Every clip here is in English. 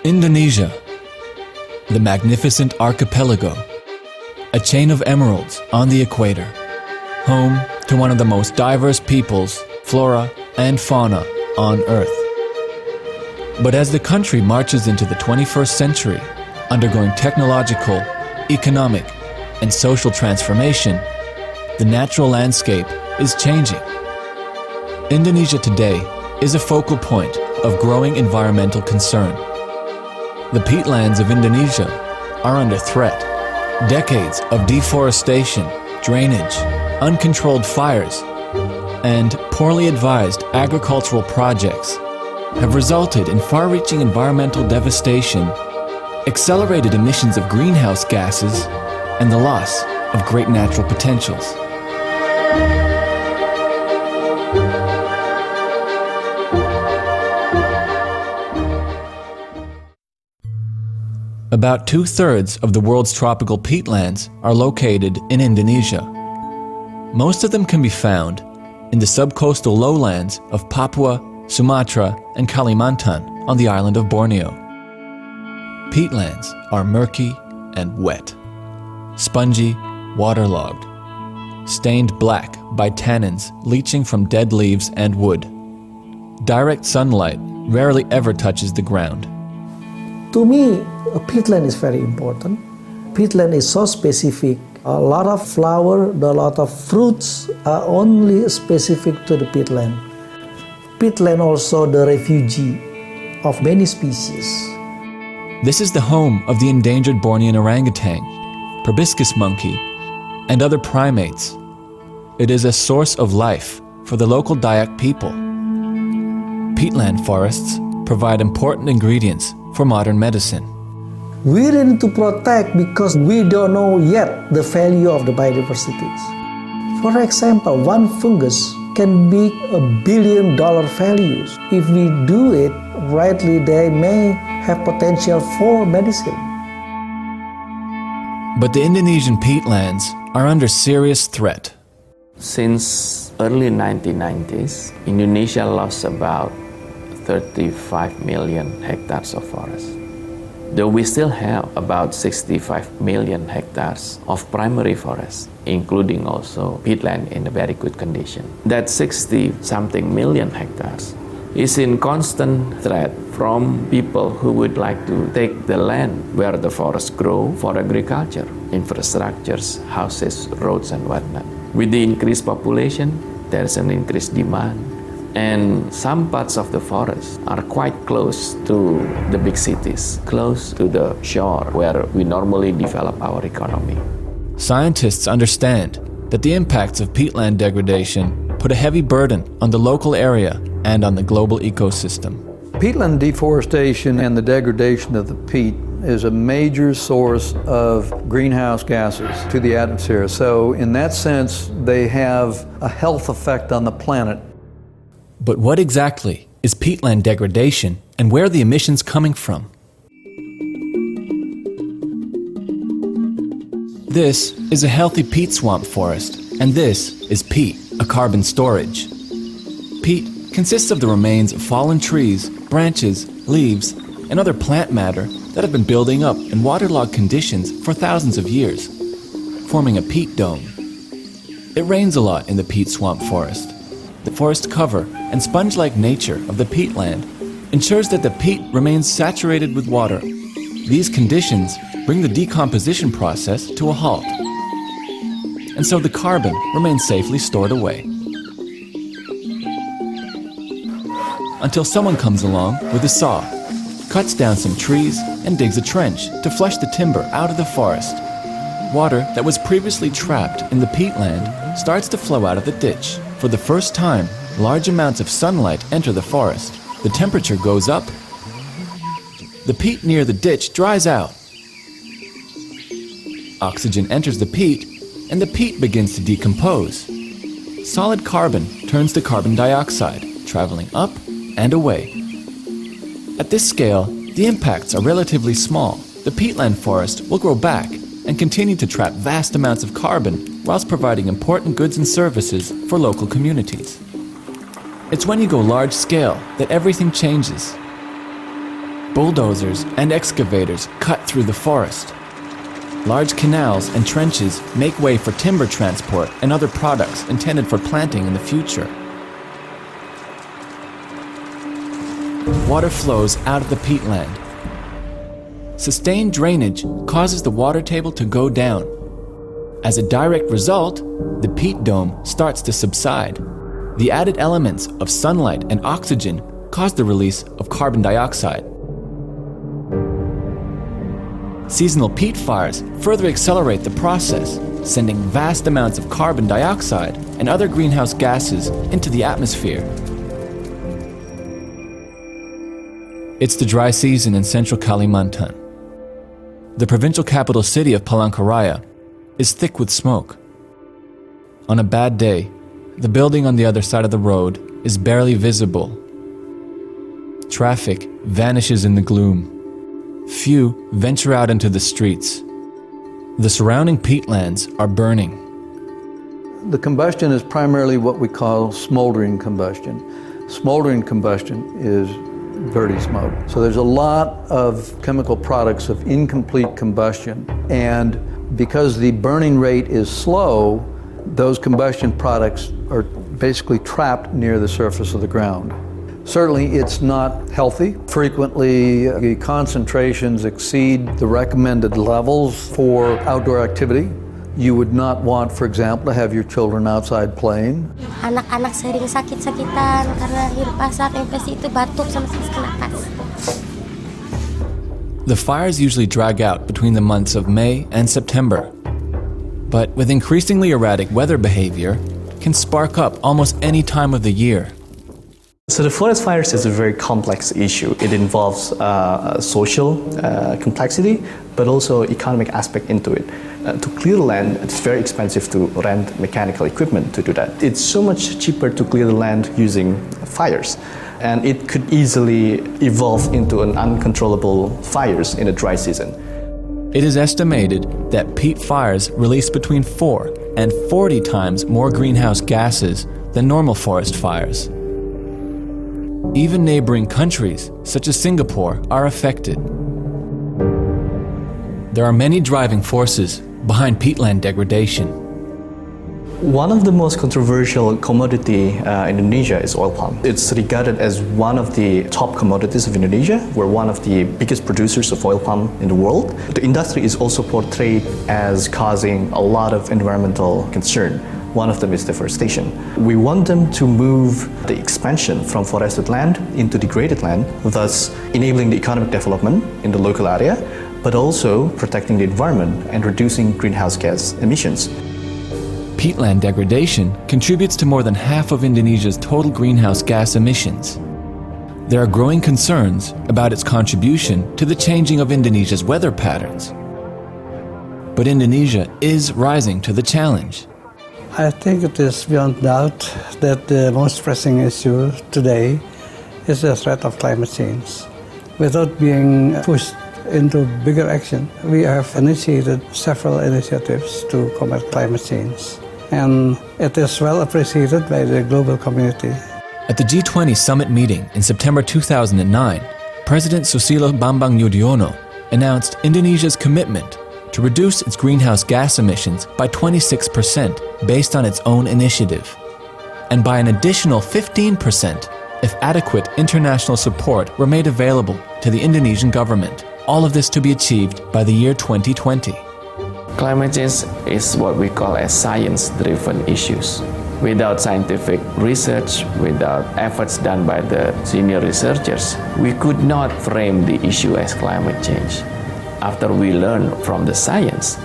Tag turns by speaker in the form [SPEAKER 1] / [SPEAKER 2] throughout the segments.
[SPEAKER 1] Indonesia, the magnificent archipelago, a chain of emeralds on the equator, home to one of the most diverse peoples, flora, and fauna on Earth. But as the country marches into the 21st century, undergoing technological, economic, and social transformation, the natural landscape is changing. Indonesia today is a focal point of growing environmental concern. The peatlands of Indonesia are under threat. Decades of deforestation, drainage, uncontrolled fires, and poorly advised agricultural projects have resulted in far-reaching environmental devastation, accelerated emissions of greenhouse gases, and the loss of great natural potentials. About 2/3 of the world's tropical peatlands are located in Indonesia. Most of them can be found in the subcoastal lowlands of Papua, Sumatra, and Kalimantan on the island of Borneo. Peatlands are murky and wet, spongy, waterlogged, stained black by tannins leaching from dead leaves and wood. Direct sunlight rarely ever touches the ground.
[SPEAKER 2] To me, a peatland is very important. Peatland is so specific. A lot of flower, a lot of fruits are only specific to the peatland. Peatland also the refuge of many species.
[SPEAKER 1] This is the home of the endangered Bornean orangutan, proboscis monkey, and other primates. It is a source of life for the local Dayak people. Peatland forests provide important ingredients for modern medicine.
[SPEAKER 2] We need to protect because we don't know yet the value of the biodiversity. For example, one fungus can be $1 billion values. If we do it rightly, they may have potential for medicine.
[SPEAKER 1] But the Indonesian peatlands are under serious threat.
[SPEAKER 3] Since early 1990s, Indonesia lost about 35 million hectares of forest. Though we still have about 65 million hectares of primary forest, including also peatland in a very good condition. That 60-something million hectares is in constant threat from people who would like to take the land where the forests grow for agriculture, infrastructures, houses, roads, and whatnot. With the increased population, there's an increased demand. And some parts of the forest are quite close to the big cities, close to the shore where we normally develop our economy.
[SPEAKER 1] Scientists understand that the impacts of peatland degradation put a heavy burden on the local area and on the global ecosystem.
[SPEAKER 4] Peatland deforestation and the degradation of the peat is a major source of greenhouse gases to the atmosphere. So in that sense, they have a health effect on the planet.
[SPEAKER 1] But what exactly is peatland degradation and where are the emissions coming from? This is a healthy peat swamp forest, and this is peat, a carbon storage. Peat consists of the remains of fallen trees, branches, leaves, and other plant matter that have been building up in waterlogged conditions for thousands of years, forming a peat dome. It rains a lot in the peat swamp forest. The forest cover and sponge-like nature of the peatland ensures that the peat remains saturated with water. These conditions bring the decomposition process to a halt, and so the carbon remains safely stored away. Until someone comes along with a saw, cuts down some trees, and digs a trench to flush the timber out of the forest. Water that was previously trapped in the peatland starts to flow out of the ditch. For the first time, large amounts of sunlight enter the forest. The temperature goes up. The peat near the ditch dries out. Oxygen enters the peat, and the peat begins to decompose. Solid carbon turns to carbon dioxide, traveling up and away. At this scale, the impacts are relatively small. The peatland forest will grow back and continue to trap vast amounts of carbon whilst providing important goods and services for local communities. It's when you go large scale that everything changes. Bulldozers and excavators cut through the forest. Large canals and trenches make way for timber transport and other products intended for planting in the future. Water flows out of the peatland. Sustained drainage causes the water table to go down. As a direct result, the peat dome starts to subside. The added elements of sunlight and oxygen cause the release of carbon dioxide. Seasonal peat fires further accelerate the process, sending vast amounts of carbon dioxide and other greenhouse gases into the atmosphere. It's the dry season in central Kalimantan. The provincial capital city of Palangkaraya is thick with smoke. On a bad day, the building on the other side of the road is barely visible. Traffic vanishes in the gloom. Few venture out into the streets. The surrounding peatlands are burning.
[SPEAKER 4] The combustion is primarily what we call smoldering combustion. Smoldering combustion is dirty smoke. So there's a lot of chemical products of incomplete combustion, and because the burning rate is slow, those combustion products are basically trapped near the surface of the ground. Certainly it's not healthy. Frequently the concentrations exceed the recommended levels for outdoor activity. You would not want, for example, to have your children outside playing.
[SPEAKER 5] Anak-anak sering sakit-sakitan karena hirup asap, infeksi itu batuk sama sesak napas.
[SPEAKER 1] The fires usually drag out between the months of May and September. But with increasingly erratic weather behavior, can spark up almost any time of the year.
[SPEAKER 6] So the forest fires is a very complex issue. It involves social complexity, but also economic aspect into it. To clear the land, it's very expensive to rent mechanical equipment to do that. It's so much cheaper to clear the land using fires. And it could easily evolve into an uncontrollable fires in the dry season.
[SPEAKER 1] It is estimated that peat fires release between 4 and 40 times more greenhouse gases than normal forest fires. Even neighboring countries, such as Singapore, are affected. There are many driving forces behind peatland degradation.
[SPEAKER 6] One of the most controversial commodity in Indonesia is oil palm. It's regarded as one of the top commodities of Indonesia. We're one of the biggest producers of oil palm in the world. The industry is also portrayed as causing a lot of environmental concern. One of them is deforestation. We want them to move the expansion from forested land into degraded land, thus enabling the economic development in the local area, but also protecting the environment and reducing greenhouse gas emissions.
[SPEAKER 1] Peatland degradation contributes to more than half of Indonesia's total greenhouse gas emissions. There are growing concerns about its contribution to the changing of Indonesia's weather patterns. But Indonesia is rising to the challenge.
[SPEAKER 7] I think it is beyond doubt that the most pressing issue today is the threat of climate change. Without being pushed into bigger action, we have initiated several initiatives to combat climate change, and it is well appreciated by the global community.
[SPEAKER 1] At the G20 summit meeting in September 2009, President Susilo Bambang Yudhoyono announced Indonesia's commitment to reduce its greenhouse gas emissions by 26% based on its own initiative, and by an additional 15% if adequate international support were made available to the Indonesian government. All of this to be achieved by the year 2020.
[SPEAKER 3] Climate change is what we call as science-driven issues. Without scientific research, without efforts done by the senior researchers, we could not frame the issue as climate change. After we learn from the science,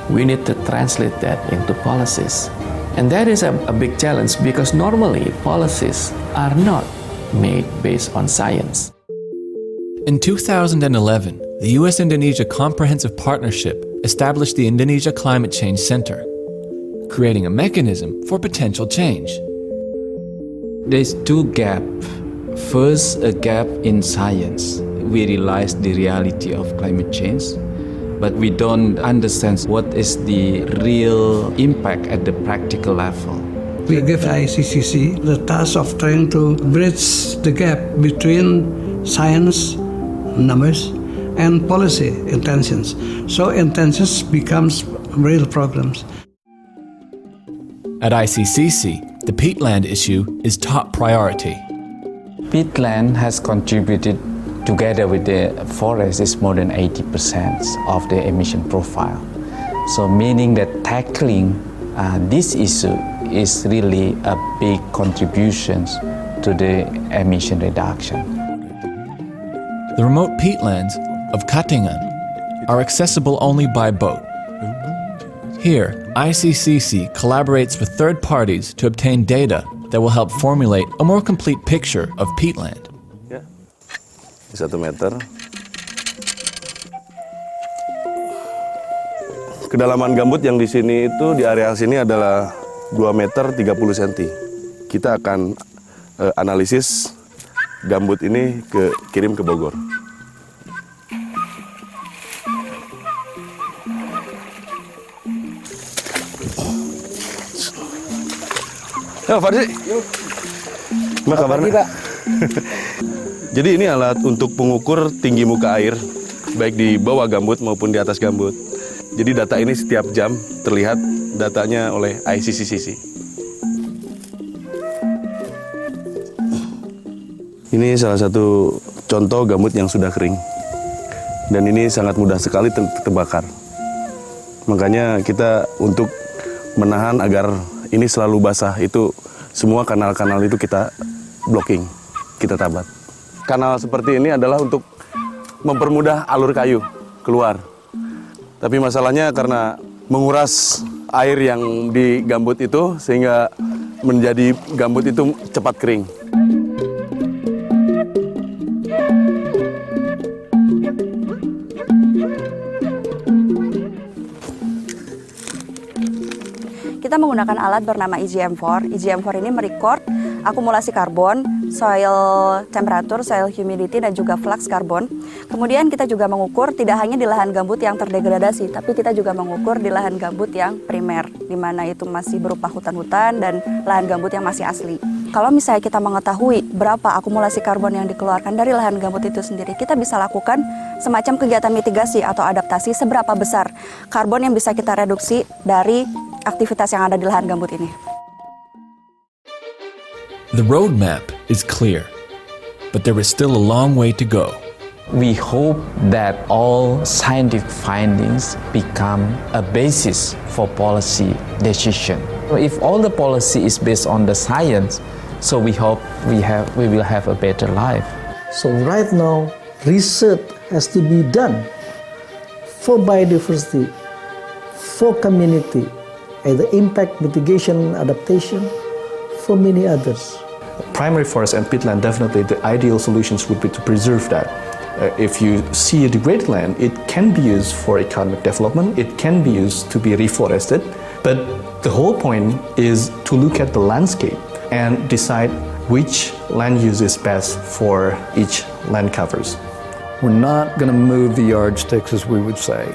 [SPEAKER 3] we need to translate that into policies. And that is a big challenge because normally policies are not made based on science.
[SPEAKER 1] In 2011, the US-Indonesia Comprehensive Partnership established the Indonesia Climate Change Center, creating a mechanism for potential change.
[SPEAKER 8] There's two gaps. First, a gap in science. We realize the reality of climate change, but we don't understand what is the real impact at the practical level.
[SPEAKER 7] We give ICCC the task of trying to bridge the gap between science, numbers and policy intentions. So intentions becomes real problems.
[SPEAKER 1] At ICCC, the peatland issue is top priority.
[SPEAKER 8] Peatland has contributed, together with the forest, is more than 80% of the emission profile. So meaning that tackling this issue is really a big contribution to the emission reduction.
[SPEAKER 1] The remote peatlands of Katingan are accessible only by boat. Here, ICCC collaborates with third parties to obtain data that will help formulate a more complete picture of peatland.
[SPEAKER 9] Ya, 1 meter. Kedalaman gambut yang di sini itu di area sini adalah 2 meter 30 cm. Kita akan analisis gambut ini kirim ke Bogor. Ya, Farsi. Gimana kabarnya? Jadi ini alat untuk pengukur tinggi muka air, baik di bawah gambut maupun di atas gambut. Jadi data ini setiap jam terlihat datanya oleh ICCC. Ini salah satu contoh gambut yang sudah kering. Dan ini sangat mudah sekali terbakar. Makanya kita untuk menahan agar ini selalu basah, itu semua kanal-kanal itu kita blocking, kita tabat. Kanal seperti ini adalah untuk mempermudah alur kayu keluar. Tapi masalahnya karena menguras air yang di gambut itu sehingga menjadi gambut itu cepat kering.
[SPEAKER 10] Kita menggunakan alat bernama EGM4. EGM4 ini merekord akumulasi karbon, soil temperature, soil humidity, dan juga flux karbon. Kemudian kita juga mengukur tidak hanya di lahan gambut yang terdegradasi, tapi kita juga mengukur di lahan gambut yang primer, di mana itu masih berupa hutan-hutan dan lahan gambut yang masih asli. Kalau misalnya kita mengetahui berapa akumulasi karbon yang dikeluarkan dari lahan gambut itu sendiri, kita bisa lakukan semacam kegiatan mitigasi atau adaptasi seberapa besar karbon yang bisa kita reduksi dari aktivitas yang ada di lahan gambut ini.
[SPEAKER 1] The roadmap is clear, but there is still a long way to go.
[SPEAKER 8] We hope that all scientific findings become a basis for policy decision. If all the policy is based on the science, so we hope we will have a better life.
[SPEAKER 2] So right now, research has to be done for biodiversity, for community, either impact mitigation, adaptation, for many others.
[SPEAKER 6] Primary forest and peatland, definitely the ideal solutions would be to preserve that. If you see a degraded land, it can be used for economic development, it can be used to be reforested, but the whole point is to look at the landscape and decide which land use is best for each land covers.
[SPEAKER 4] We're not going to move the yardsticks, as we would say,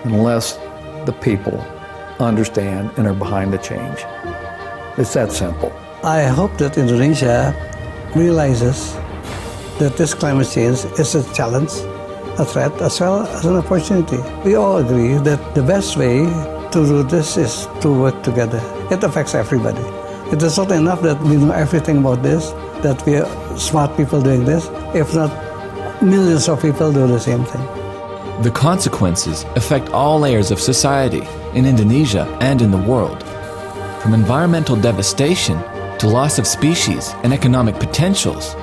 [SPEAKER 4] unless the people understand and are behind the change. It's that simple.
[SPEAKER 7] I hope that Indonesia realizes that this climate change is a challenge, a threat, as well as an opportunity. We all agree that the best way to do this is to work together. It affects everybody. It is not enough that we know everything about this, that we are smart people doing this. If not, millions of people do the same thing.
[SPEAKER 1] The consequences affect all layers of society in Indonesia and in the world. From environmental devastation to loss of species and economic potentials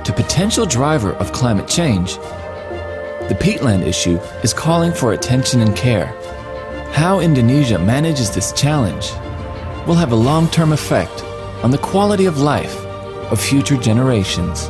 [SPEAKER 1] to potential driver of climate change, the peatland issue is calling for attention and care. How Indonesia manages this challenge will have a long-term effect on the quality of life of future generations.